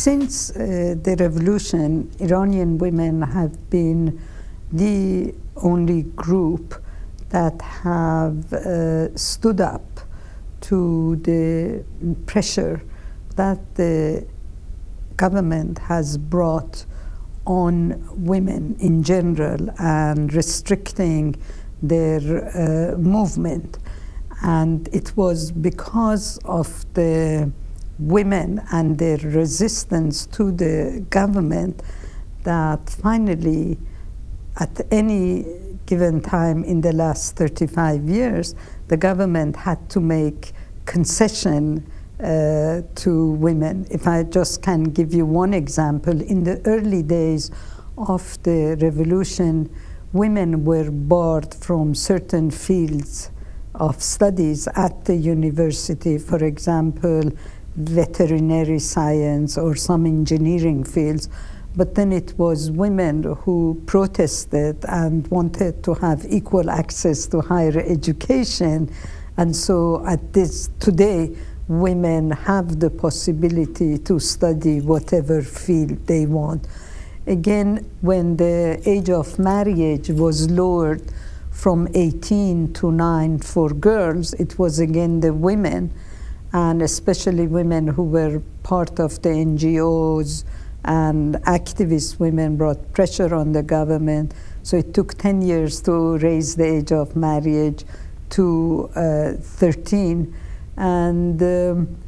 Since the revolution, Iranian women have been the only group that have stood up to the pressure that the government has brought on women in general and restricting their movement. And it was because of the women and their resistance to the government that finally, at any given time in the last 35 years, the government had to make concession to women. If I just can give you one example, in the early days of the revolution, women were barred from certain fields of studies at the university, for example, veterinary science or some engineering fields. But then it was women who protested and wanted to have equal access to higher education. And so today, women have the possibility to study whatever field they want. Again, when the age of marriage was lowered from 18 to 9 for girls, it was again the women, and especially women who were part of the NGOs and activist women brought pressure on the government. So it took 10 years to raise the age of marriage to 13. And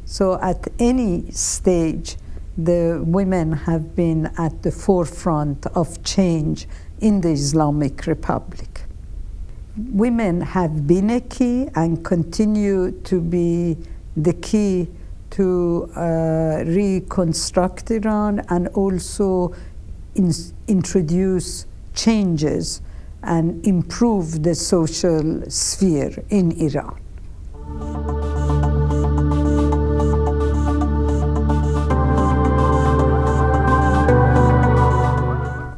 so at any stage, the women have been at the forefront of change in the Islamic Republic. Women have been a key and continue to be the key to reconstruct Iran and also introduce changes and improve the social sphere in Iran.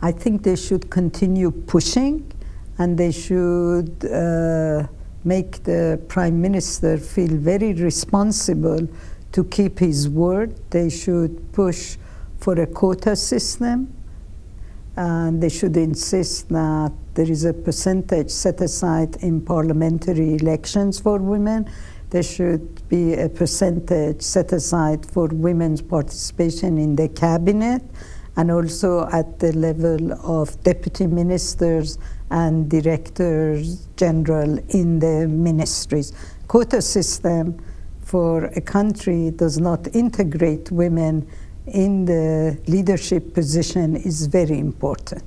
I think they should continue pushing, and they should make the Prime Minister feel very responsible to keep his word. They should push for a quota system, and they should insist that there is a percentage set aside in parliamentary elections for women. There should be a percentage set aside for women's participation in the cabinet, and also at the level of deputy ministers and directors general in the ministries. Quota system for a country does not integrate women in the leadership position is very important.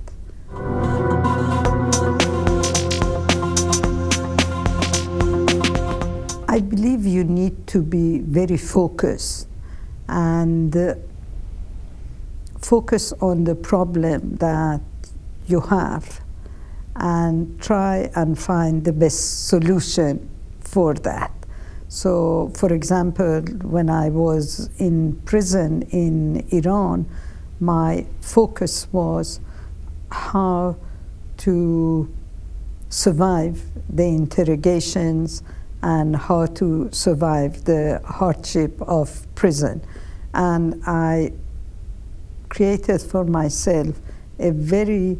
I believe you need to be very focused and focus on the problem that you have and try and find the best solution for that. So, for example, when I was in prison in Iran, my focus was how to survive the interrogations and how to survive the hardship of prison. And I created for myself a very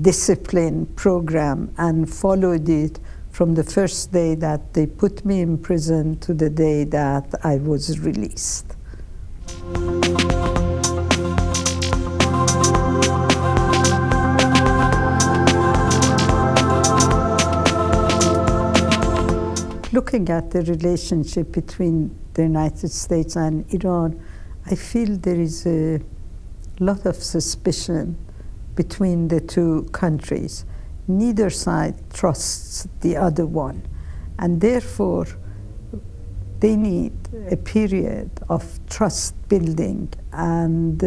disciplined program and followed it from the first day that they put me in prison to the day that I was released. Looking at the relationship between the United States and Iran, I feel there is a lot of suspicion between the two countries. Neither side trusts the other one, and therefore they need a period of trust building and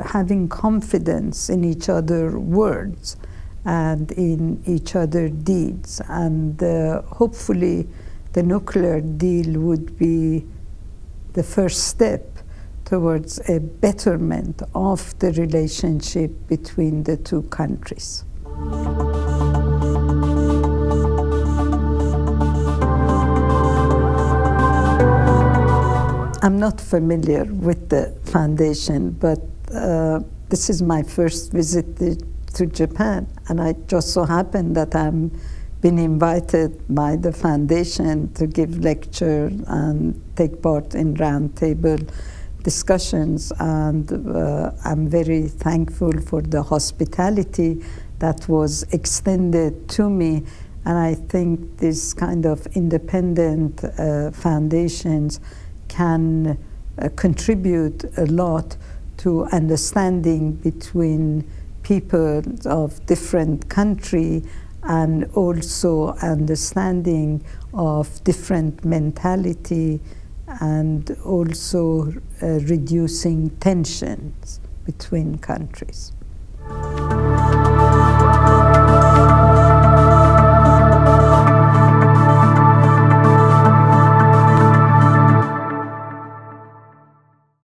having confidence in each other's words and in each other's deeds. And hopefully the nuclear deal would be the first step towards a betterment of the relationship between the two countries. I'm not familiar with the foundation, but this is my first visit to Japan, and I just so happen that I'm been invited by the foundation to give lecture and take part in roundtable discussions, and I'm very thankful for the hospitality that was extended to me. And I think this kind of independent foundations can contribute a lot to understanding between people of different countries, and also understanding of different mentality, and also reducing tensions between countries.